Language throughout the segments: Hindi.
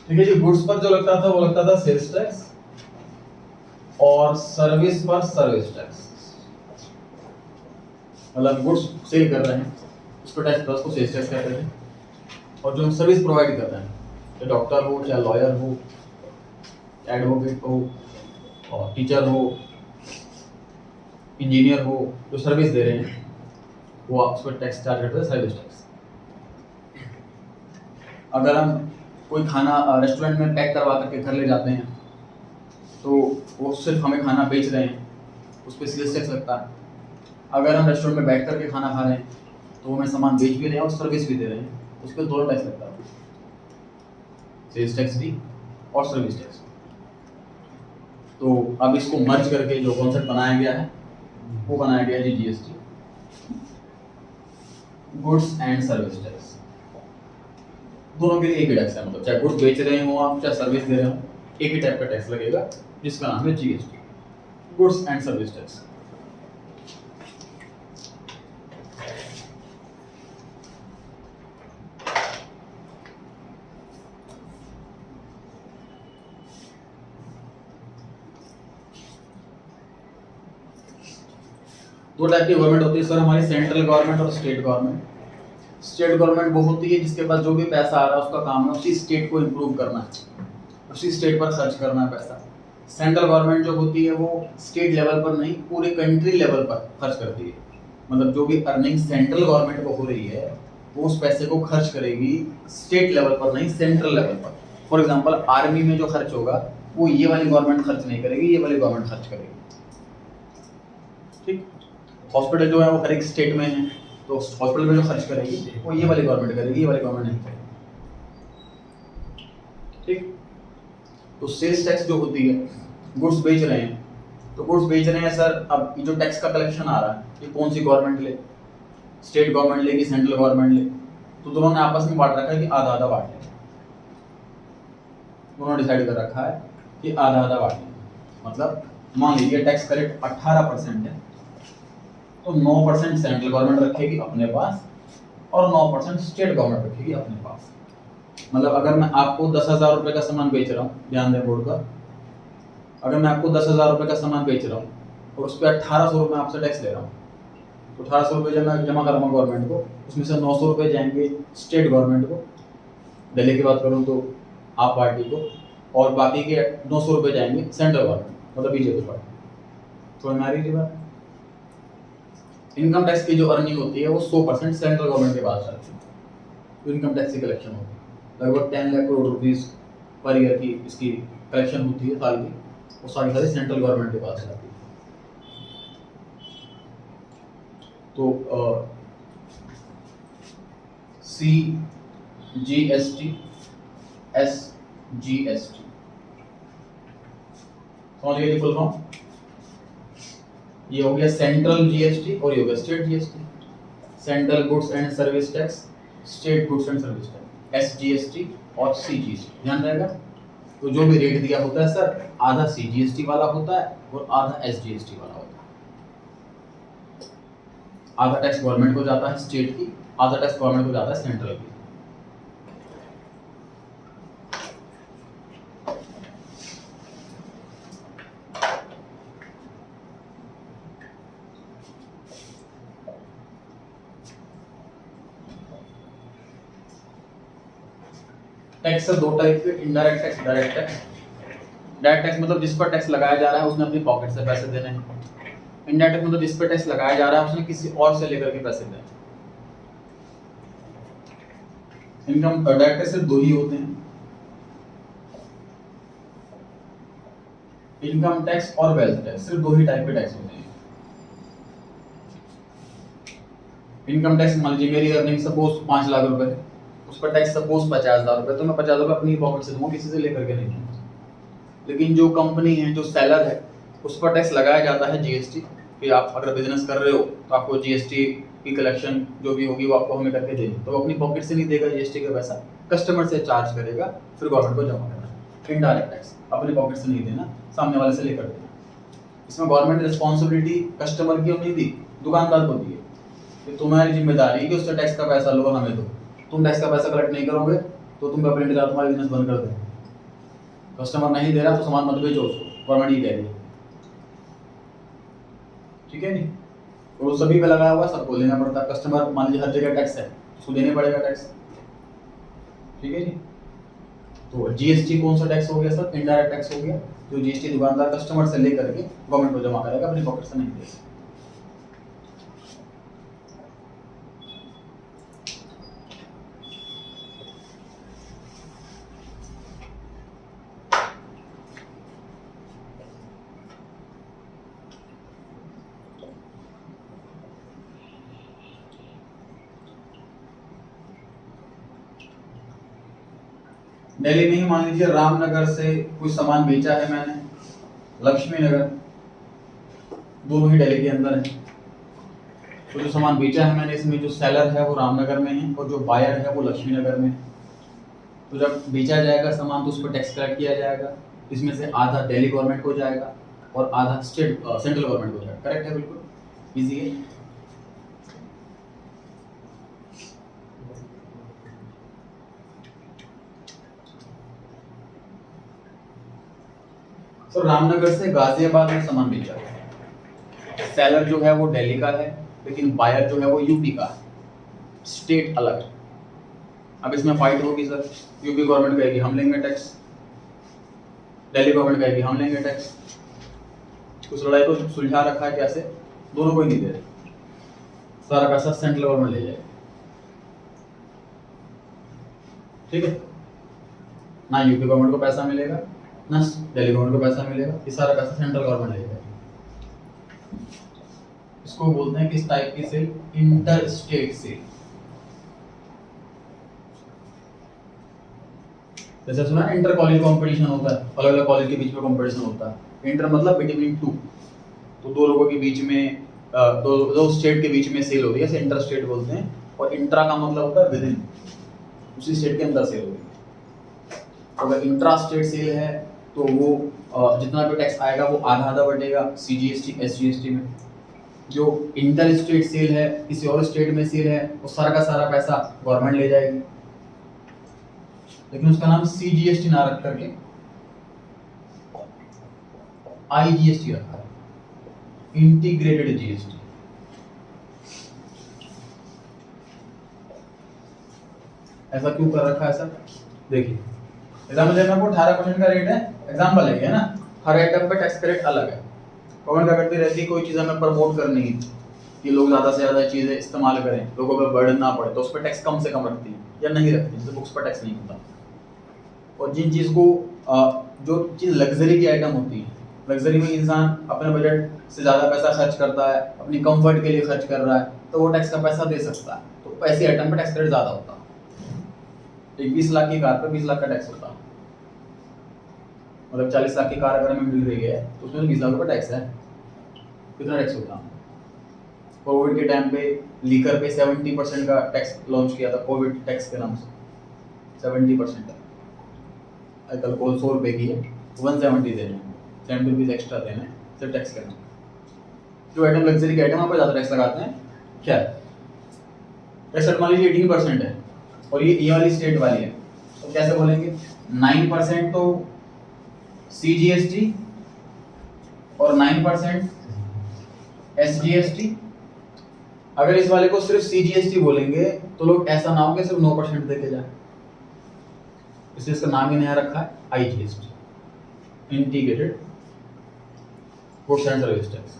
ठीक है जी। गुड्स पर जो लगता था वो लगता था सेल्स टैक्स, और सर्विस पर सर्विस टैक्स। मतलब गुड्स सेल कर रहे हैं उस पर टैक्स प्लस को सेल्स टैक्स कहते थे, और जो हम सर्विस प्रोवाइड कर रहे हैं, चाहे डॉक्टर हो, चाहे लॉयर हो, एडवोकेट हो, और टीचर हो, इंजीनियर हो, जो सर्विस दे रहे हैं वो आप उस पर टैक्स चार्ज करते हैं, सर्विस टैक्स। अगर हम कोई खाना रेस्टोरेंट में पैक करवा करके घर ले जाते हैं तो वो सिर्फ हमें खाना बेच रहे हैं, उस पर सेल्स टैक्स लगता है। अगर हम रेस्टोरेंट में बैठ करके खाना खा रहे हैं तो वो हमें सामान बेच भी रहे हैं और सर्विस भी दे रहे हैं, उस पर दोनों टैक्स लगता है, सेल्स टैक्स भी और सर्विस टैक्स। तो अब इसको मर्ज करके जो कॉन्सेप्ट बनाया गया है वो बनाया गया है जी GST, goods and service tax. दोनों के लिए एक ही टैक्स है, मतलब चाहे गुड्स बेच रहे हो आप, चाहे सर्विस दे रहे हो, एक ही टाइप का टैक्स लगेगा जिसका नाम है GST, goods and service tax. दो टाइप की गवर्नमेंट होती है सर हमारी, सेंट्रल गवर्नमेंट और स्टेट गवर्नमेंट। स्टेट गवर्नमेंट वो होती है जिसके पास जो भी पैसा आ रहा है उसका काम है उसी स्टेट को इम्प्रूव करना है, उसी स्टेट पर खर्च करना है पैसा। सेंट्रल गवर्नमेंट जो होती है वो स्टेट लेवल पर नहीं, पूरे कंट्री लेवल पर खर्च करती है। मतलब जो भी अर्निंग सेंट्रल गवर्नमेंट को हो रही है वो उस पैसे को खर्च करेगी स्टेट लेवल पर नहीं, सेंट्रल लेवल पर। फॉर एग्जाम्पल आर्मी में जो खर्च होगा वो ये वाली गवर्नमेंट खर्च नहीं करेगी, ये वाली गवर्नमेंट खर्च करेगी। ठीक, हॉस्पिटल जो है वो हर एक स्टेट में है, तो हॉस्पिटल में जो खर्च करेगी वो ये वाली गवर्नमेंट करेगी, ये वाली गवर्नमेंट नहीं करेगी। ठीक, तो सेल्स टैक्स जो होती है, गुड्स बेच रहे हैं तो गुड्स बेच रहे हैं सर, अब जो टैक्स का कलेक्शन आ रहा है ये कौन सी गवर्नमेंट ले, स्टेट गवर्नमेंट ले कि सेंट्रल गवर्नमेंट ले, तो दोनों ने आपस में बांट रखा है कि आधा आधा बांट लें। दोनों डिसाइड कर रखा है कि आधा आधा बांट लें। मतलब मान लीजिए टैक्स कलेक्ट 18% है तो 9% सेंट्रल गवर्नमेंट रखेगी अपने पास और 9% स्टेट गवर्नमेंट रखेगी अपने पास। मतलब अगर मैं आपको 10,000 रुपए का सामान बेच रहा हूँ, ध्यान दें बोर्ड का, अगर मैं आपको 10,000 रुपए का सामान बेच रहा हूँ और उस पर 1,800 रुपये आपसे टैक्स ले रहा हूँ, तो 1,800 रुपये जब मैं जमा करूँगा गवर्नमेंट को, उसमें से 900 रुपये जाएंगे स्टेट गवर्नमेंट को, दिल्ली की बात करूँ तो आप पार्टी को, और बाकी के 900 रुपये जाएंगे सेंट्रल गवर्नमेंट, मतलब बीजेपी पार्टी। तो हमारी बात, इनकम टैक्स की जो अर्निंग होती है वो 100% सेंट्रल गवर्नमेंट के पास जाती है। तो इनकम टैक्स की कलेक्शन होती है लगभग 10 lakh crore rupees per year की इसकी कलेक्शन होती है साल की, वो सारी सेंट्रल गवर्नमेंट के पास जाती है। तो CGST, SGST समझ गए फुल फॉर्म? ये हो गया सेंट्रल जीएसटी और ये हो गया state GST. Central goods and service tax, state goods and service tax, SGST और सीजीएसटी, ध्यान रहेगा। तो जो भी रेट दिया होता है सर, आधा सीजीएसटी वाला होता है और आधा एसजीएसटी वाला होता है। आधा टैक्स गवर्नमेंट को जाता है स्टेट की, आधा टैक्स गवर्नमेंट को जाता है सेंट्रल की। टैक्स दो टाइप के, indirect tax, direct tax. Direct tax मतलब जिस पर टैक्स लगाया जा रहा है उसने अपनी पॉकेट से पैसे देने हैं। इनडायरेक्ट टैक्स मतलब जिस पर टैक्स लगाया जा रहा है उसने किसी और से लेकर के पैसे देने। इनकम डायरेक्ट टैक्स सिर्फ दो ही होते हैं, इनकम टैक्स और वेल्थ टैक्स, सिर्फ दो ही टाइप के टैक्स होते हैं। इनकम टैक्स मान लीजिए मेरी अर्निंग सपोज 5 लाख रुपए है, उस पर टैक्स सपोज 50,000 रुपए, तो मैं 50,000 रुपए अपनी पॉकेट से दूंगा, किसी से लेकर के नहीं दूंगा। लेकिन जो कंपनी है, जो सेलर है, उस पर टैक्स लगाया जाता है जीएसटी। कि आप अगर बिजनेस कर रहे हो तो आपको जीएसटी की कलेक्शन जो भी होगी वो आपको हमें करके देनी, तो अपनी पॉकेट से नहीं देगा जीएसटी का पैसा, कस्टमर से चार्ज करेगा, फिर गवर्नमेंट को जमा करना। इनडायरेक्ट टैक्स अपनी पॉकेट से नहीं देना, सामने वाले से लेकर देना। इसमें गवर्नमेंट ने रिस्पॉन्सिबिलिटी कस्टमर की नहीं दी, दुकानदार को दी है कि तुम्हारी जिम्मेदारी है कि उससे टैक्स का पैसा लो, हमें दो। तुम टैक्स का पैसा कलेक्ट नहीं करोगे तो तुम कंप्लेंट करा, तुम्हारा बिजनेस बंद कर दो। कस्टमर नहीं दे रहा तो सामान मत बेचो उसको, गवर्नमेंट ही कह रही है, ठीक है नहीं। और वो सभी पे लगाया हुआ, सबको देना पड़ता है। कस्टमर मान लीजिए हर जगह टैक्स है, उसको देने पड़ेगा टैक्स, ठीक है नहीं। तो जीएसटी कौन सा टैक्स हो गया सर? इनडायरेक्ट टैक्स हो गया, जो जीएसटी दुकानदार कस्टमर से लेकर के गवर्नमेंट को जमा करेगा, अपनी पॉकेट से नहीं देगा। दिल्ली में ही मान लीजिए रामनगर से कुछ सामान बेचा है मैंने, लक्ष्मी नगर, दोनों ही दिल्ली के अंदर है। तो जो सामान बेचा है मैंने, इसमें जो सेलर है वो रामनगर में है और जो बायर है वो लक्ष्मी नगर में है। तो जब बेचा जाएगा सामान तो उस पर टैक्स कलेक्ट किया जाएगा, इसमें से आधा दिल्ली गवर्नमेंट को जाएगा और आधा सेंट्रल गवर्नमेंट को जाएगा। करेक्ट है, बिल्कुल इजी है। तो रामनगर से गाजियाबाद में सामान बेचा है, सेलर जो है वो दिल्ली का है लेकिन बायर जो है वो यूपी का है, स्टेट अलग है। अब इसमें फाइट होगी सर, यूपी गवर्नमेंट कहेगी हम लेंगे टैक्स, दिल्ली गवर्नमेंट कहेगी हम लेंगे टैक्स। उस लड़ाई को सुलझा रखा है कैसे? दोनों को ही नहीं दे रहे, सारा पैसा सेंट्रल गवर्नमेंट ले जाएगी, ठीक है। ना यूपी गवर्नमेंट को पैसा मिलेगा ना दिल्ली गवर्नमेंट को पैसा मिलेगा, ये सारा पैसा सेंट्रल गवर्नमेंट ले जाएगी। इसको बोलते हैं किस टाइप की सेल? Inter state sale. जैसे सुना इंटर कॉलेज कंपटीशन होता है, अलग अलग कॉलेज के बीच में कंपटीशन होता है। इंटर मतलब बिटवीन टू, तो दो लोगों के बीच में, दो स्टेट के बीच में सेल होती है, इंटर स्टेट बोलते हैं। और इंट्रा का मतलब होता है विदिन, उसी स्टेट के अंदर सेल होती है। अगर इंट्रा स्टेट सेल है तो वो जितना भी टैक्स आएगा वो आधा आधा बटेगा सीजीएसटी एसजीएसटी में। जो इंटर स्टेट सेल है, किसी और स्टेट में सेल है, वो सारा का सारा पैसा गवर्नमेंट ले जाएगी, लेकिन उसका नाम सीजीएसटी ना रख करके आईजीएसटी रखा है, इंटीग्रेटेड जीएसटी। ऐसा क्यों कर रखा है सर? देखिए एग्जाम्पल देना को 18% का रेट है, एग्जाम्पल है ना, हर आइटम पे टैक्स का रेट अलग है। गवर्नमेंट क्या करती रहती है, कोई चीज हमें प्रमोट करनी है कि लोग ज्यादा से ज्यादा चीजें इस्तेमाल करें, लोगों पर बर्डन ना पड़े, तो उस पर टैक्स कम से कम रखती है या नहीं रखती, जैसे बुक्स पर टैक्स नहीं होता। और जिन चीज को जो चीज लग्जरी की आइटम होती है, लग्जरी में इंसान अपने बजट से ज्यादा पैसा खर्च करता है, अपनी कंफर्ट के लिए खर्च कर रहा है, तो वो टैक्स का पैसा दे सकता है, तो ऐसी आइटम पे टैक्स का रेट ज्यादा होता है। एक 20 लाख की कार पर 20 लाख का टैक्स होता है, मतलब 40 लाख की कार अगर हमें मिल रही है तो उसमें 20 लाख रुपए टैक्स है। कितना टैक्स होता है? कोविड के टाइम पे लीकर पे 70% का टैक्स लॉन्च किया था, कोविड टैक्स के नाम से 70%। कल कोल 100 रुपए की है, 170 देने, 70 रुपीज एक्स्ट्रा देने, सिर्फ टैक्स के नाम। जो आइटम लग्जरी के आइटम वहाँ पर ज़्यादा टैक्स लगाते हैं। क्या टैक्स मान लीजिए 18% है और ये वाली स्टेट वाली है, तो कैसे बोलेंगे? 9% तो सीजीएसटी और 9% एसजीएसटी। अगर इस वाले को सिर्फ सीजीएसटी बोलेंगे तो लोग ऐसा ना हो कि सिर्फ 9% देके जाए, इसलिए इसका नाम ही नया रखा है IGST, integrated goods and service tax.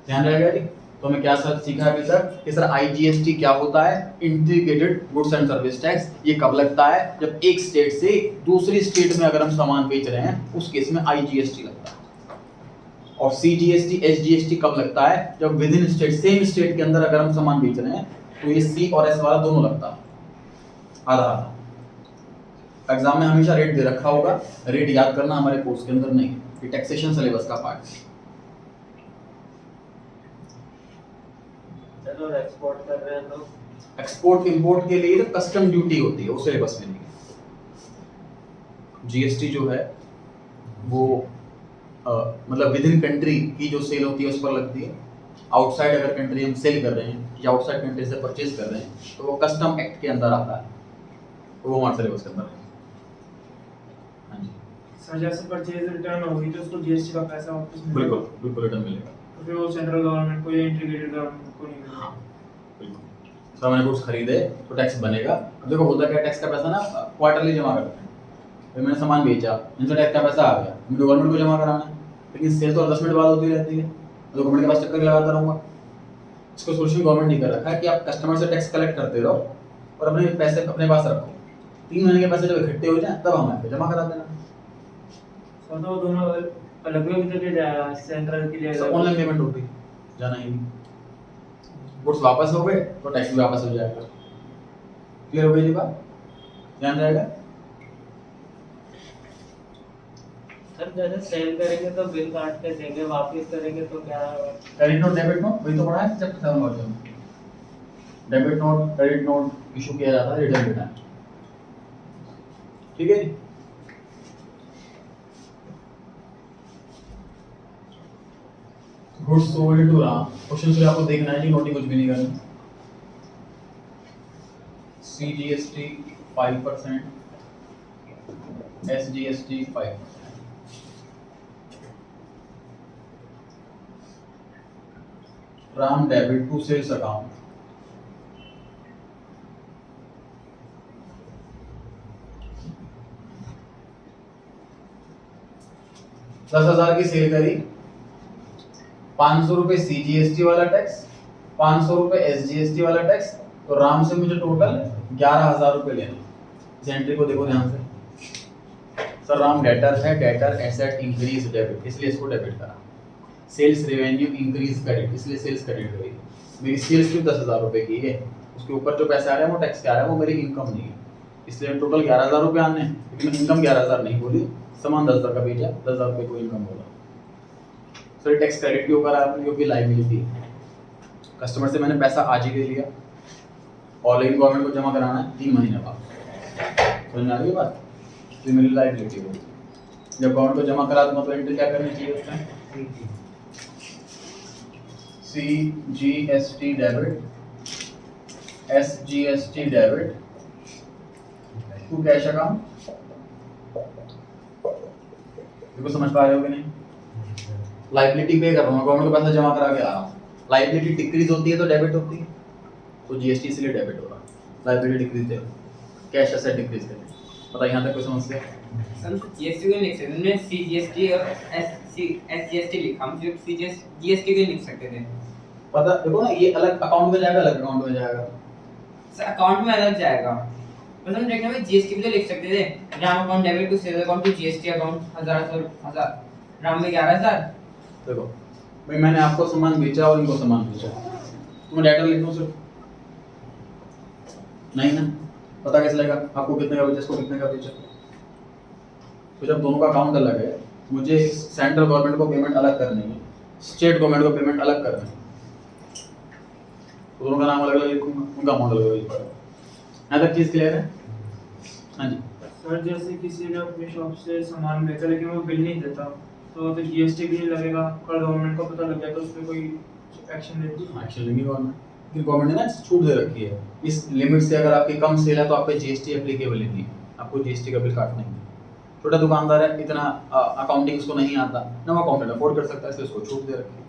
ध्यान रहेगा जी। तो हमें क्या सर सीखा अभी तक कि सर आईजीएसटी क्या होता है? Integrated goods and service tax. ये कब लगता है? जब एक स्टेट से दूसरी स्टेट में अगर हम सामान बेच रहे हैं, उस केस में आईजीएसटी लगता है। और सीजीएसटी एसजीएसटी कब लगता है? जब with in state, same state के अंदर अगर हम सामान बेच रहे हैं, तो ये सी और एस वाला दोनों लगता है, आधा आधा। एग्जाम में हमेशा रेट दे रखा होगा, रेट याद करना हमारे कोर्स के अंदर नहीं, ये टैक्सेशन सिलेबस का पार्ट है। चलो एक्सपोर्ट कर रहे हैं तो एक्सपोर्ट इंपोर्ट के लिए तो कस्टम ड्यूटी होती है, वो सिलेबस में नहीं है। जीएसटी जो है वो मतलब विद इन कंट्री की जो सेल होती है उस पर लगती है। आउटसाइड अगर कंट्री हम सेल कर रहे हैं या आउटसाइड कंट्री से परचेज कर रहे हैं तो वो कस्टम एक्ट के अंदर आता है, तो वो हमारे सिलेबस के अंदर है। हाँ जी। सर जैसे परचेज रिटर्न होगी तो उसको जीएसटी का पैसा वापस मिलेगा। बिल्कुल बिल्कुल रिटर्न मिलेगा। तो फिर वो सेंट्रल गवर्नमेंट को या इंटीग्रेटेड गवर्नमेंट को नहीं मिलेगा। हाँ बिल्कुल। तो मैंने कुछ खरीदे तो टैक्स बनेगा। अब देखो होता क्या, टैक्स का पैसा ना क्वार्टरली जमा करते हैं। फिर मैंने सामान बेचा, इनसे टैक्स का पैसा आ गया, मुझे गवर्नमेंट को जमा कराना है, लेकिन सेल तो 10 मिनट बाद होती रहती है, तो गवर्नमेंट के पास चक्कर लगाता रहूँगा। इसको सोल्यूशन गवर्नमेंट ने कर रखा है कि आप कस्टमर से टैक्स कलेक्ट करते रहो और अपने पैसे अपने पास रखो। 3 महीने के पैसे जब इकट्ठे हो जाए तब हमें जमा करा देना। सर तो दोनों अलग अलग जगह जाएगा, सेंट्रल के लिए सब ऑनलाइन पेमेंट होती है, जाना ही नहीं। गुड्स वापस हो गए तो टैक्स भी वापस हो जाएगा। क्लियर हो गई जी बात? ध्यान रहेगा। सर जैसे सेल करेंगे तो बिल काट के देंगे, वापस करेंगे तो क्या? क्रेडिट नोट डेबिट नोट वही तो पढ़ा है चैप्टर 7 वर्जन में। Debit note credit note issue किया जाता है रिटर्न रिटर्न। ठीक है जी। Goods sold to Ram, question से आपको देखना है जी, नोटिंग कुछ भी नहीं करनी। CGST 5%, SGST 5%। Ram debit to sales account, ₹10,000 की सेल करी, 500 रुपए CGST वाला टैक्स, 500 रुपए SGST वाला टैक्स, तो राम से मुझे टोटल 11,000 रुपए लेना। इस एंट्री को देखो ध्यान से। सर राम डेटर है, डेटर एसेट इंक्रीज डेबिट, इसलिए इसको डेबिट करा। सेल्स रेवेन्यू इंक्रीज क्रेडिट, इसलिए सेल्स क्रेडिट करी। मेरी सेल्स क्यों 10,000 रुपए की है, उसके ऊपर जो पैसे आ रहे हैं वो टैक्स के आ रहे हैं, वो मेरी इनकम नहीं है, इसलिए टोटल 11,000 रुपए आने हैं। लेकिन इनकम 11,000 नहीं बोली, सामान 10,000 का बेचा, 10,000 रुपए को इनकम बोला। सर टैक्स क्रेडिट क्यों करा आपने, क्योंकि लायबिलिटी कस्टमर से मैंने पैसा आज ही ले लिया और लेकिन गवर्नमेंट को जमा कराना है 3 महीने बाद। समझ में आ रही है बात? तो मेरी लायबिलिटी होगी। जब गवर्नमेंट को जमा करा दूंगा तो एंट्री क्या करनी चाहिए उसमें? CGST debit, SGST debit to cash account. देखो समझ पा रहे हो कि नहीं? लायबिलिटी पे कर रहा हूँ, गवर्नमेंट को पैसा जमा करा के आ रहा हूँ। लायबिलिटी डिक्रीज होती है तो डेबिट होती है, तो जीएसटी इसलिए डेबिट हो रहा है। लायबिलिटी डिक्रीज है, कैश एसेट डिक्रीज करें। पता यहाँ तक कोई समस्या? सर तो जीएसटी को लिख सकते थे, सीजीएसटी और एसजीएसटी लिखा, हम सिर्फ जीएसटी को लिख सकते थे। पता देखो ना, ये अलग अकाउंट में जाएगा, अलग अकाउंट में जाएगा। सर अकाउंट में अलग जाएगा, बस हम देखने में जीएसटी भी तो लिख सकते थे। Ram account debit to sales account to GST account 1000 Ram में 11,000। देखो भाई मैंने आपको सामान बेचा और इनको सामान बेचा, तो मैं डेटा लिख दूं सिर्फ? नहीं ना, पता कैसे लगेगा आपको कितने का बेचा, इसको कितने का बेचा? तो जब दोनों का अकाउंट अलग है, मुझे सेंट्रल गवर्नमेंट को पेमेंट अलग करनी है, स्टेट गवर्नमेंट को पेमेंट अलग करनी है, तो दोनों का नाम अलग अलग लिखूंगा, उनका अमाउंट अलग अलग लिखूंगा। यहाँ तक चीज क्लियर है? हाँ जी सर जैसे किसी ने अपनी शॉप से सामान बेचा लेकिन वो बिल नहीं देता, तो जीएसटी भी नहीं लगेगा, कल गवर्नमेंट को पता लग गया तो उस पर कोई एक्शन लेती है? एक्शन लेंगी गवर्नमेंट, क्योंकि गवर्नमेंट ने ना छूट दे रखी है, इस लिमिट से अगर आपकी कम सेल है तो आप पे जीएसटी एप्लीकेबल नहीं है, आपको जीएसटी का बिल काटना है। छोटा दुकानदार है, इतना अकाउंटिंग उसको नहीं आता, ना वो अकाउंटेंट अफोर्ड कर सकता है, इसलिए उसको छूट दे रखी है।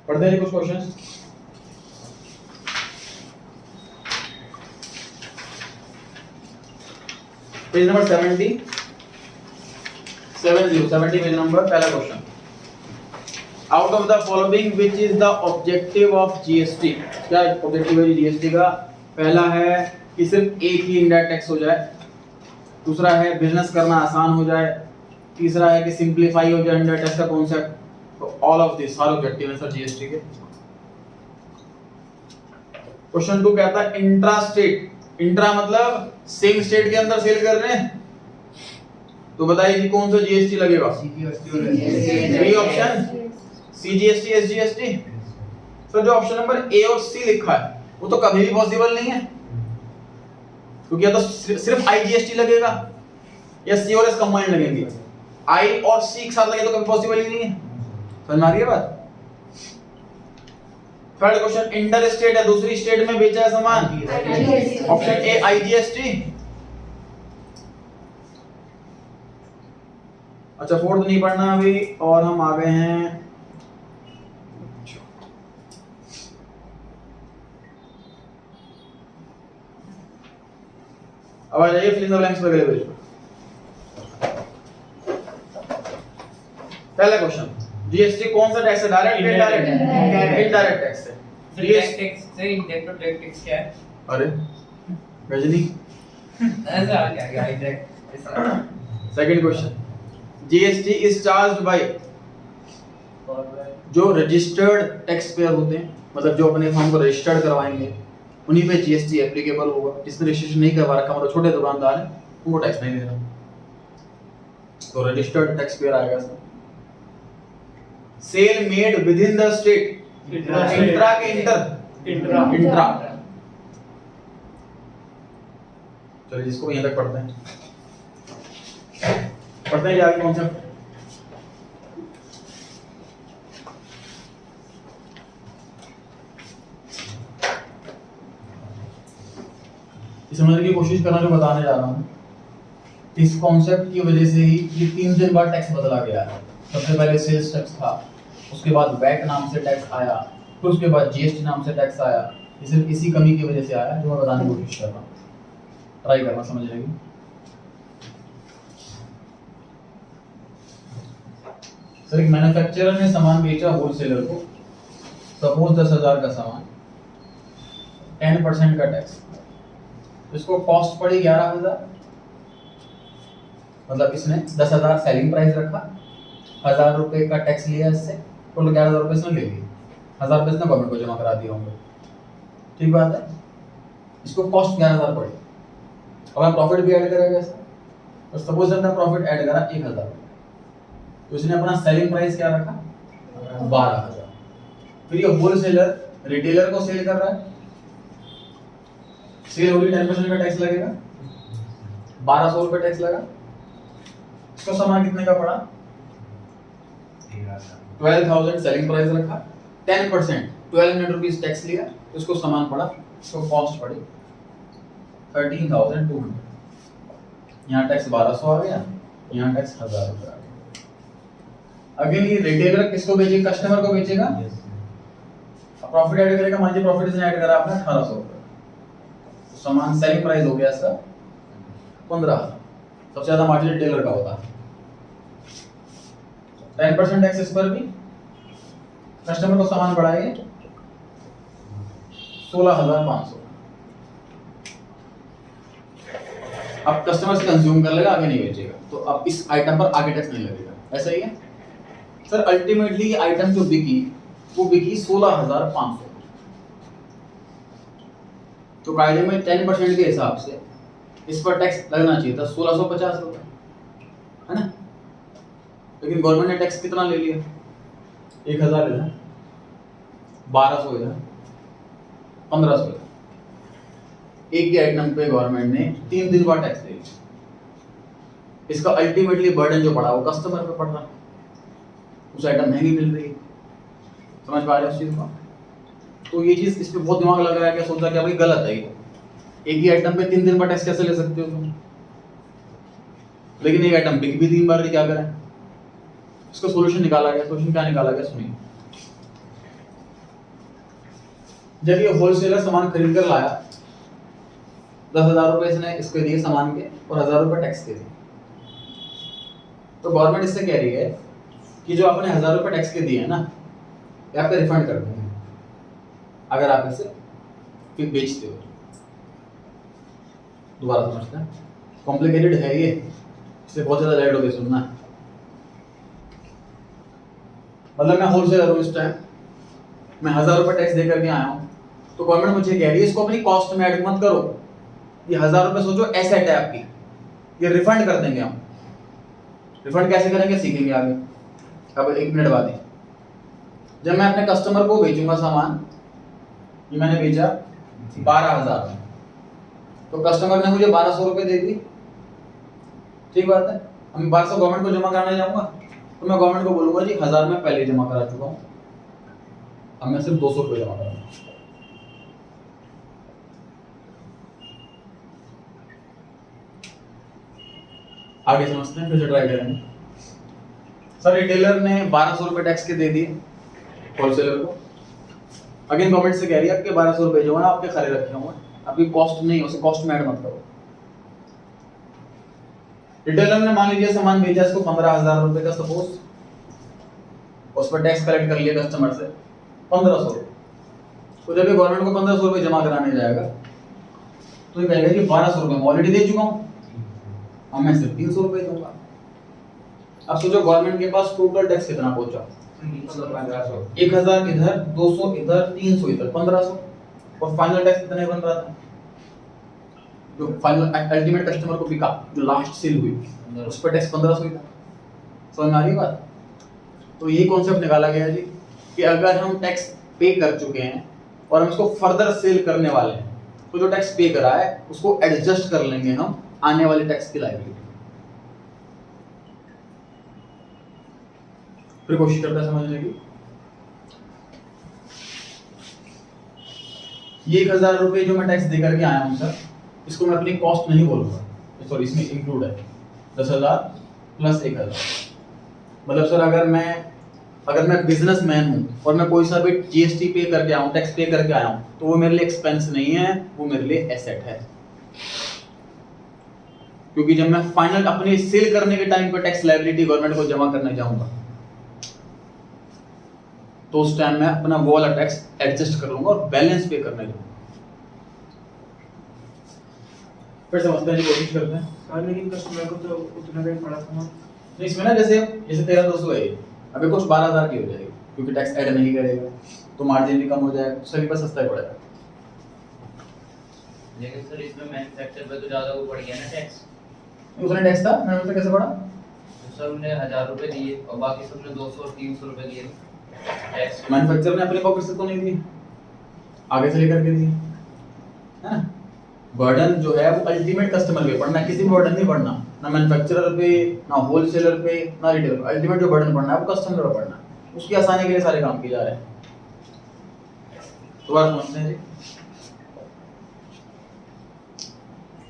पढ़ते हैं कुछ questions. Page number 70 page number, पहला question. Out of the following which is the objective of GST? क्या ऑब्जेक्टिव है जीएसटी का? पहला है कि सिर्फ एक ही इंडायरेक्ट टैक्स हो जाए, दूसरा है बिजनेस करना आसान हो जाए, तीसरा है कि सिंपलीफाई हो जाए इंडायरेक्ट टैक्स का कॉन्सेप्ट। तो ऑल ऑफ दिस सारे ऑब्जेक्टिव है सर जीएसटी के। क्वेश्चन 2 कहता है इंट्रा स्टेट, इंट्रा मतलब सेम स्टेट के अंदर सेल कर रहे हैं, तो बताइए कि कौन सा जीएसटी लगेगा? यही ऑप्शन सीजीएसटी एसजीएसटी। तो जो ऑप्शन नंबर ए और सी लिखा है वो तो कभी भी पॉसिबल नहीं है, क्योंकि या तो सिर्फ आईजीएसटी लगेगा या सी और एस कंबाइंड लगेंगे। आई और सी एक साथ लगे तो कभी पॉसिबल ही नहीं है। समझ में आ रही है बात? थर्ड क्वेश्चन, इंटर स्टेट है, दूसरी स्टेट में बेचा है सामान, ऑप्शन ए आईजीएसटी। अच्छा फोर्थ नहीं पढ़ना अभी, और हम आ गए हैं अब आ जाइए फिल इन द ब्लैंक्स पे अगले पेज पे। पहला क्वेश्चन, जीएसटी कौन सा टैक्स है? डायरेक्ट या इनडायरेक्ट? इनडायरेक्ट टैक्स है। डायरेक्ट टैक्स से इनडायरेक्ट और डायरेक्ट टैक्स क्या है? अरे रजनी, ऐसा क्या क्या डायरेक्ट ऐसा second question, GST is charged bye जो रजिस्टर्ड टैक्स पेयर होते हैं, मतलब जो अपने फर्म को रजिस्टर्ड करवाएंगे उन्हीं पे जीएसटी एप्लीकेबल होगा। जिसने रजिस्ट्रेशन नहीं करवा रखा, मतलब छोटे दुकानदार हैं, उनको टैक्स नहीं देना, तो रजिस्टर्ड टैक्स पेयर आएगा sir. Sale made within the state, intra के इंट्रा इंट्रा, चलिए जिसको यहां तक पढ़ते हैं आगे कॉन्सेप्ट। समझने की कोशिश करना जो बताने जा रहा हूँ, इस कॉन्सेप्ट की वजह से ही ये 3 दिन बाद टैक्स बदला गया है। सबसे पहले सेल्स टैक्स था, उसके बाद वैट नाम से टैक्स आया, फिर उसके बाद जीएसटी नाम से टैक्स आया। ये सिर्फ इसी कमी की वजह से आया जो मैं बताने की कोशिश कर रहा हूँ, ट्राई करना समझने की। सर एक मैन्युफैक्चरर ने सामान बेचा होलसेलर को, सपोज 10,000 का सामान, 10% का टैक्स, इसको कॉस्ट पड़ी 11,000, मतलब इसने 10,000 सेलिंग प्राइस रखा, 1,000 रुपए का टैक्स लिया इससे, टोटल 11,000 रुपए इसने ले लिए, 1,000 रुपए इसने गवर्नमेंट को जमा करा दिए होंगे, ठीक बात है। इसको कॉस्ट 11,000 पड़ी, अब आप प्रॉफिट भी ऐड करेगा इसमें, और सपोज हमने प्रॉफिट ऐड करा 1,000, तो इसने अपना सेलिंग प्राइस क्या रखा 12,000। फिर ये होलसेलर रिटेलर को सेल कर रहा है, सेल होगी 10% का टैक्स लगेगा, 1,200 रुपए टैक्स लगा, इसको सामान कितने का पड़ा 12,000 सेलिंग प्राइस रखा, 10% 1,200 रुपीस टैक्स लिया, तो इसको सामान पड़ा, इसको कॉस्ट पड़ी 13,200। यहाँ टैक्स 1,200 आ गया, यहाँ टैक्स 1,000 रुपए आ गया। अगेन ये रिटेलर किसको बेचेगा? कस्टमर को बेचेगा, प्रॉफिट ऐड करेगा, मान लीजिए प्रॉफिट इसने ऐड करा आपने 1,800 रुपए, सामान सेलिंग प्राइस हो गया इसका 15,000, सबसे ज्यादा मार्जिन रिटेलर का होता है, 10% टैक्स इस पर भी, कस्टमर को सामान बढ़ाएंगे 16,500। अब कस्टमर से कंज्यूम कर लेगा, आगे नहीं बेचेगा, तो अब इस आइटम पर आगे टैक्स नहीं लगेगा, ऐसा ही है सर। अल्टीमेटली ये आइटम जो बिकी वो बिकी 16,500, तो कायदे में 10% के हिसाब से इस पर टैक्स लगना चाहिए था 1650 रुपए, है ना। लेकिन गवर्नमेंट ने टैक्स कितना ले लिया? 1,000 लेना, 1,200 लेना, 1,500 लेना। एक ही आइटम पे गवर्नमेंट ने 3 दिन बाद टैक्स ले लिया। इसका अल्टीमेटली बर्डन जो पड़ा वो कस्टमर पे पड़ रहा है, उस आइटम महंगी मिल रही है, समझ पा रहे हो उस चीज को? तो ये चीज, इस पे बहुत दिमाग लग रहा है, क्या सोचा क्या भाई गलत है ये, एक ही आइटम पे 3 दिन बाद टैक्स कैसे ले सकते हो तुम? लेकिन एक आइटम बिक भी 3 बार, क्या करें? इसका सॉल्यूशन निकाला गया। सॉल्यूशन क्या निकाला गया सुनिए। जब ये होलसेलर सामान खरीद कर लाया, 10,000 रुपए इसने इसके दिए सामान के, और 1,000 रुपए टैक्स के दिए, तो गवर्नमेंट इससे कह रही है कि जो आपने 1,000 रुपए टैक्स के दिए हैं ना, ये आपके रिफंड कर देंगे अगर आप इसे फिर बेचते हो। दोबारा समझते हैं, कॉम्प्लिकेटेड है ये, इससे बहुत ज्यादा लेट हो गया सुनना। मतलब मैं होलसेलर हूँ इस टाइम, मैं 1,000 रुपए टैक्स दे करके आया हूँ, तो गवर्नमेंट मुझे कह रही है इसको अपनी कॉस्ट में ऐड मत करो, ये 1,000 रुपए सोचो एसेट है आपकी, ये रिफंड कर देंगे हम। रिफंड कैसे करेंगे सीखेंगे आगे। अब 1 मिनट बाद ही, जब मैं अपने कस्टमर को बेचूंगा सामान, ये मैंने बेचा 12,000 में, तो कस्टमर ने मुझे 1,200 रुपए दे दी, ठीक बात है। अब मैं 1,200 गवर्नमेंट को जमा कराने जाऊंगा, तो मैं गवर्नमेंट को बोलूंगा जी 1,000 में पहले जमा करा चुका हूँ, अब मैं सिर्फ 200 रुपए जमा करूंगा। आगे समझते हैं, फिर से ट्राई करेंगे। सर रिटेलर ने 1200 रुपए टैक्स के दे दिए होलसेलर को। अगेन गवर्नमेंट से कह रही है आपके 1200 रुपए जो है आपके खरे रखे होंगे, आपकी कॉस्ट नहीं, उसे कॉस्ट में ऐड मत करो। रिटेलर ने मान लीजिए सामान बेचा इसको 15,000 रुपए का सपोज, उस पर टैक्स कलेक्ट कर लिया कस्टमर से 1500 रुपए। तो जब ये गवर्नमेंट को 1500 रुपए जमा कराने जाएगा तो ये कहेगा कि 1200 रुपए मैं ऑलरेडी दे चुका हूँ, अब मैं सिर्फ 300 रुपए दूंगा। अब सोचो गवर्नमेंट के पास टोटल टैक्स कितना पहुंचा, 1000 इधर, 200 इधर, 300 इधर, 1500, और फाइनल टैक्स कितने बन रहा था जो फाइनल अल्टीमेट कस्टमर को बिका, जो लास्ट सेल हुई उस पर टैक्स 1500 ही था। समझ में आ रही बात? तो यही कॉन्सेप्ट निकाला गया है जी कि अगर हम टैक्स पे कर चुके हैं और हम इसको फर्दर सेल करने वाले हैं तो जो टैक्स पे करा है उसको एडजस्ट कर लेंगे हम आने वाले टैक्स की लायबिलिटी। फिर कोशिश करते हैं समझने की। ये 1000 रुपए जो मैं टैक्स देकर के आया हूं सर, इसको मैं अपनी कॉस्ट नहीं बोलूंगा, सॉरी इसमें इंक्लूड है 10,000 प्लस 1000। मतलब सर अगर मैं बिजनेसमैन हूं और मैं कोई सा भी जीएसटी पे करके आया हूं, टैक्स पे करके आया हूं, तो वो मेरे लिए एक्सपेंस नहीं है, वो मेरे लिए एसेट है। क्योंकि जब मैं फाइनल अपनी सेल करने के टाइम पे टैक्स लायबिलिटी गवर्नमेंट को जमा करने जाऊंगा तो उस टाइम मैं अपना वो वाला टैक्स एडजस्ट कर लूंगा और बैलेंस पे करने जाऊंगा। फिर समझने की कोशिश करते हैं। सर लेकिन कस्टमर को तो उतना ही पड़ा था ना। तो इसमें ना जैसे 13,200 है, अभी कुछ 12,000 की हो जाएगी क्योंकि टैक्स ऐड नहीं करेगा तो मार्जिन भी कम हो जाएगा, सभी पर सस्ता ही पड़ेगा। लेकिन सर इसमें मैन्युफैक्चर पे तो ज्यादा वो पड़ गया ना टैक्स। दूसरा टैक्स था मैंने उससे कैसे पड़ा? तो सर ने 1000 रुपए दिए और बाकी सबने 200 और 300 रुपए दिए टैक्स। मैन्युफैक्चरर ने अपने पॉकेट से तो नहीं दिए, आगे से लेकर के दिए, है ना? बर्डन जो है वो अल्टीमेट कस्टमर पे पड़ना है, किसी पे बर्डन नहीं पड़ना, ना मैन्युफैक्चरर पे, ना होलसेलर पे, ना रिटेलर। अल्टीमेट जो बर्डन पड़ना है वो कस्टमर पे पड़ना है, उसकी आसानी के लिए सारे काम किए जा रहे हैं। तो बात समझते हैं जी।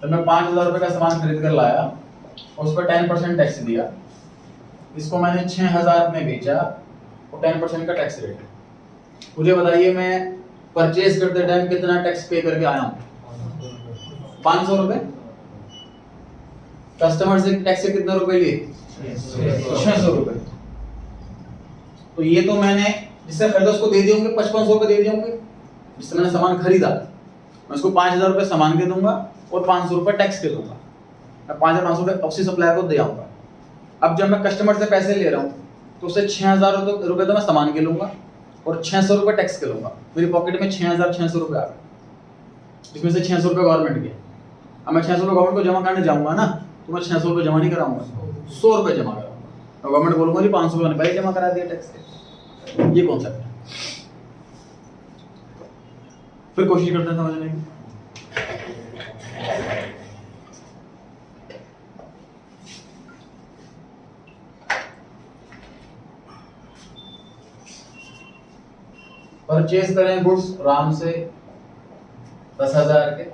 तो मैं 5,000 रुपए का सामान खरीद कर लाया और उस पर 10% टैक्स दिया, इसको मैंने 6,000 में बेचा और 10% का टैक्स रेट है। मुझे बताइए मैं परचेज करते टाइम कितना टैक्स पे करके आया हूँ? 500 रुपए। कस्टमर से टैक्स से कितने रुपए लिए? 600 रुपए। तो ये तो मैंने जिससे खरीदा उसको दे दिए होंगे 5500 रुपए दे दिए होंगे, जिससे मैंने सामान खरीदा। मैं उसको 5,000 रुपए सामान के दूंगा और 500 रुपए टैक्स के दूंगा। मैं 5,500 रुपए उसी सप्लायर को दे आऊंगा। अब जब मैं कस्टमर से पैसे ले रहा हूँ तो उससे 6,000 रुपए तो मैं सामान के लूंगा और 600 रुपए टैक्स के लूंगा। मेरी पॉकेट में 6,600 रुपए आ गए, जिसमें से 600 रुपए गवर्नमेंट के। अब मैं 600 रुपए गवर्नमेंट को जमा करने जाऊंगा ना तो मैं 600 रुपए जमा नहीं कराऊंगा, 100 रुपए जमा कराऊंगा। और गवर्नमेंट बोलूंगा जी 500 रुपए पहले जमा करा दिया टैक्स के। ये कॉन्सेप्ट है। फिर कोशिश करते हैं समझने की। परचेज करें गुड्स राम से 10,000 के,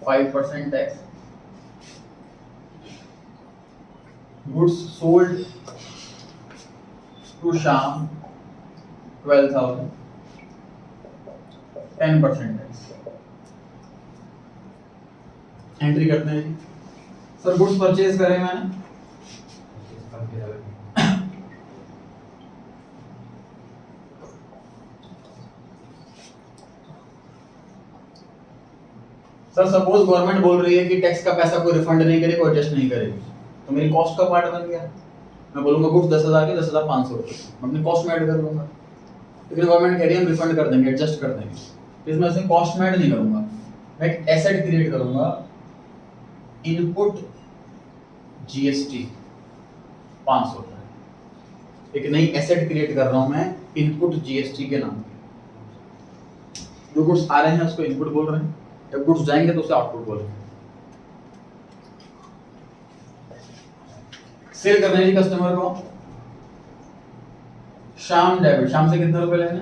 5% tax. Goods sold to Shyam 12,000, 10% tax. Entry करते हैं जी। सर गुड्स परचेज करें मैंने, सर सपोज गवर्नमेंट बोल रही है कि टैक्स का पैसा कोई रिफंड नहीं करेगी, कोई एडजस्ट नहीं करेगी, तो मेरी कॉस्ट का पार्ट बन गया। मैं बोलूंगा गुड्स 10,000 के 10,500 रुपये मैं अपनी कॉस्ट में ऐड कर लूंगा। लेकिन गवर्नमेंट कह रही है हम रिफंड कर देंगे, एडजस्ट कर देंगे, तो इसमें से कॉस्ट में ऐड नहीं करूंगा। मैं एक एसेट क्रिएट करूंगा, इनपुट जीएसटी 500 रुपये। एक नई एसेट क्रिएट कर रहा हूं मैं इनपुट जीएसटी के नाम पे। जो गुड्स आ रहे हैं उसको इनपुट बोल रहे हैं, जब गुड्स जाएंगे तो उसे आउटपुट बोल रहे हैं। सेल करना है जी कस्टमर को, शाम डेबिट, शाम से कितने रुपए लेने?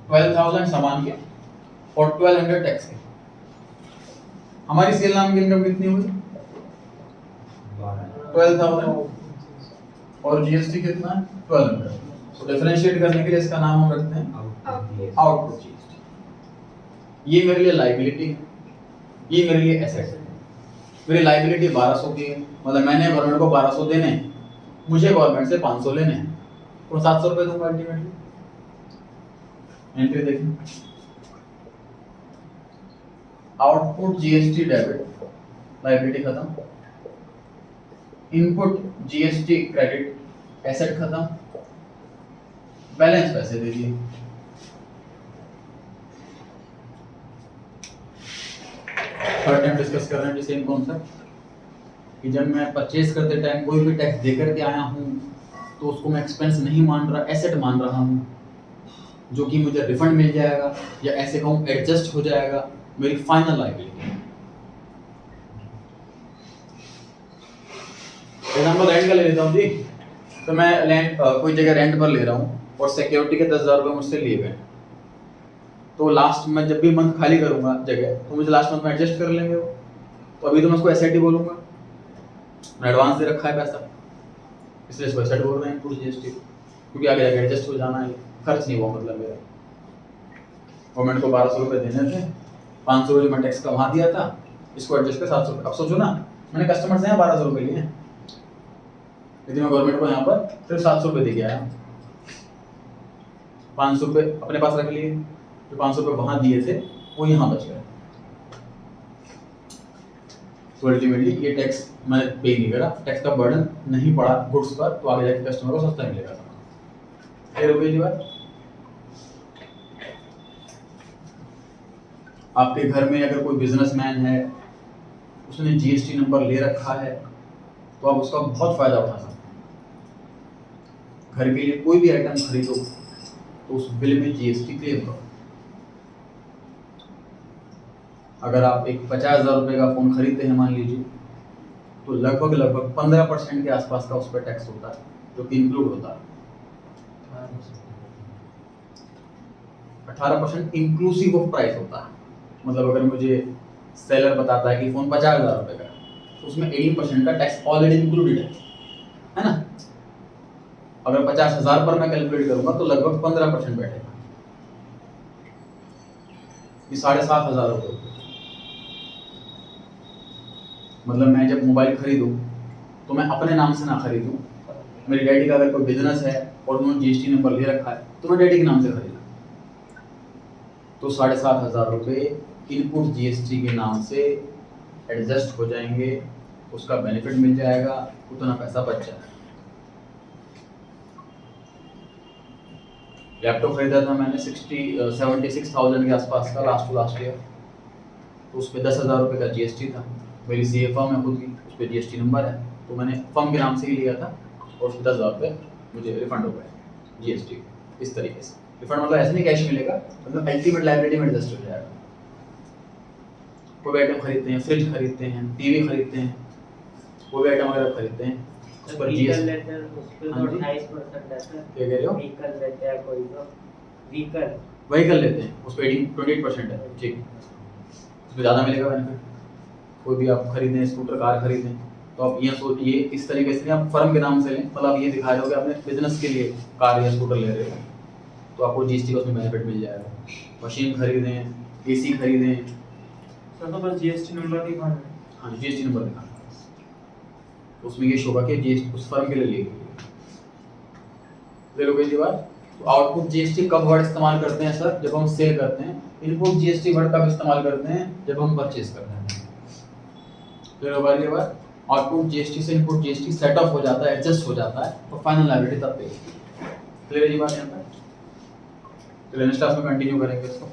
12,000 सामान के और 1,200 टैक्स के। हमारी सेल नाम की इनकम कितनी हुई? 12,000 और जीएसटी कितना है 1200। तो डिफरेंशिएट करने के लिए इसका नाम हम रखते हैं आउटपुट जीएसटी। ये मेरे लिए लायबिलिटी है, ये मेरे लिए एसेट है। मेरी लायबिलिटी 1200 की है, मतलब मैंने गवर्नमेंट को 1200 देने हैं, मुझे गवर्नमेंट से 500 लेने हैं, तो 700 रुपए दूंगा अल्टीमेटली। एंट्री देखिए, आउटपुट जीएसटी डेबिट, लायबिलिटी खत्म, इनपुट जीएसटी क्रेडिट, एसेट खत्म, बैलेंस पैसे दे दिए। थर्ड टाइम डिस्कस कर रहे हैं सेम कॉन्सेप्ट कि जब मैं परचेज करते टाइम कोई भी टैक्स देकर के आया हूँ तो उसको मैं एक्सपेंस नहीं मान रहा, एसेट मान रहा हूँ, जो कि मुझे रिफंड मिल जाएगा या ऐसे कहूँ एडजस्ट हो जाएगा मेरी फाइनल लायबिलिटी। एग्जाम्पल रेंट का ले लेता हूँ जी। तो मैं लैंड कोई जगह रेंट पर ले रहा हूँ और सिक्योरिटी के 10,000 रुपये मुझसे लिए गए, तो लास्ट में जब भी मंथ खाली करूंगा जगह तो मुझे लास्ट मंथ में एडजस्ट कर लेंगे वो। तो अभी तो मैं उसको एसेट ही बोलूंगा, मैं एडवांस दे रखा है पैसा, इसलिए इसको एसेट बोल रहे हैं पूरी जीएसटी, क्योंकि आगे जाके एडजस्ट हो जाना है, खर्च नहीं हुआ मतलब मेरा। गवर्नमेंट को 1200 रुपये देने थे, 500 रुपये मैं टैक्स कमा दिया था, इसको एडजस्ट कर 700 रुपये। अब सोचो ना, मैंने कस्टमर से यहाँ 1200 रुपये लिए हैं, लेकिन मैं गवर्नमेंट को यहाँ पर सिर्फ 700 रुपये दे के आया, 500 रुपये अपने पास रख लिए, जो 500 रुपये वहां दिए थे वो यहाँ बच गए। तो अल्टीमेटली ये टैक्स मैंने पे नहीं करा, टैक्स का बर्डन नहीं पड़ा गुड्स पर, तो आगे जाके कस्टमर को सस्ता मिलेगा। फिर हो गई जी बात। आपके घर में अगर कोई बिजनेसमैन है, उसने जीएसटी नंबर ले रखा है, तो आप उसका बहुत फायदा उठा सकते हैं। घर के लिए कोई भी आइटम खरीदो तो उस बिल में जीएसटी क्लेम करो। अगर आप एक 50,000 रुपये का फोन खरीदते हैं मान लीजिए, तो लगभग 15% के आसपास का उस पर टैक्स होता है, जो कि इंक्लूड होता है। 18% इंक्लूसिव ऑफ प्राइस होता है। मतलब अगर मुझे सेलर बताता है कि फोन 50,000 रुपये का, तो उसमें 18% का टैक्स ऑलरेडी इंक्लूडेड है ना। अगर 50,000 पर मैं कैलकुलेट करूंगा तो लगभग 15% बैठेगा, ये 7,500 रुपये। मतलब मैं जब मोबाइल खरीदूं तो मैं अपने नाम से ना खरीदूं, मेरी डैडी का अगर कोई बिजनेस है और उन्होंने जीएसटी नंबर ले रखा है तो मैं डैडी के नाम से खरीदूं, तो 7,500 रुपये इनपुट जीएसटी के नाम से एडजस्ट हो जाएंगे, उसका बेनिफिट मिल जाएगा, उतना पैसा बच जाएगा। लैपटॉप खरीदा था मैंने 76,000 के आसपास का लास्ट ईयर, तो उस पर 10,000 रुपये का जीएसटी था। मेरी सीए फर्म है खुद की, उस पर जीएसटी नंबर है, तो मैंने फर्म के नाम से ही लिया था और उस पर 10,000 रुपये मुझे रिफंड हो गए जीएसटी। इस तरीके से रिफंड मतलब ऐसे नहीं कैश मिलेगा, मतलब अल्टीमेट लायबिलिटी में एडजस्ट हो जाएगा। कोई आइटम खरीदते हैं, फ्रिज खरीदते हैं, टीवी खरीदते हैं, कोई भी आइटम अगर आप खरीदते हैं उस पर जीएसटी। हाँ जी, 28% रहता है। क्या कह रहे हो? व्हीकल लेते हैं कोई तो व्हीकल लेते हैं, उस पर 28% है, ठीक, उस पर ज़्यादा मिलेगा बेनिफिट। कोई भी आप खरीदें, स्कूटर कार खरीदें, तो आप ये सोचिए इस तरीके से आप फर्म के नाम से लें, मतलब आप ये दिखा रहे हो कि आपने बिजनेस के लिए कार या स्कूटर ले रहे हो, तो आपको जीएसटी का उसमें बेनिफिट मिल जाएगा। मशीन खरीदें, एसी खरीदें, तो बस जीएसटी नंबर दिखाना है। हाँ जीएसटी नंबर दिखाना, उसमें ये शोभा के जीएसटी उस फर्म के लिए लिए ले लो जी बात। तो आउटपुट जीएसटी कब वर्ड इस्तेमाल करते हैं सर? जब हम सेल करते हैं। इनपुट जीएसटी वर्ड कब इस्तेमाल करते हैं? जब हम परचेज करते हैं। फिर बार ये बात, आउटपुट जीएसटी से इनपुट जीएसटी सेट ऑफ हो जाता है, एडजस्ट हो जाता है, तो फाइनल लायबिलिटी तब पे। क्लियर है जी बात यहाँ पर? तो नेक्स्ट क्लास में कंटिन्यू करेंगे इसको।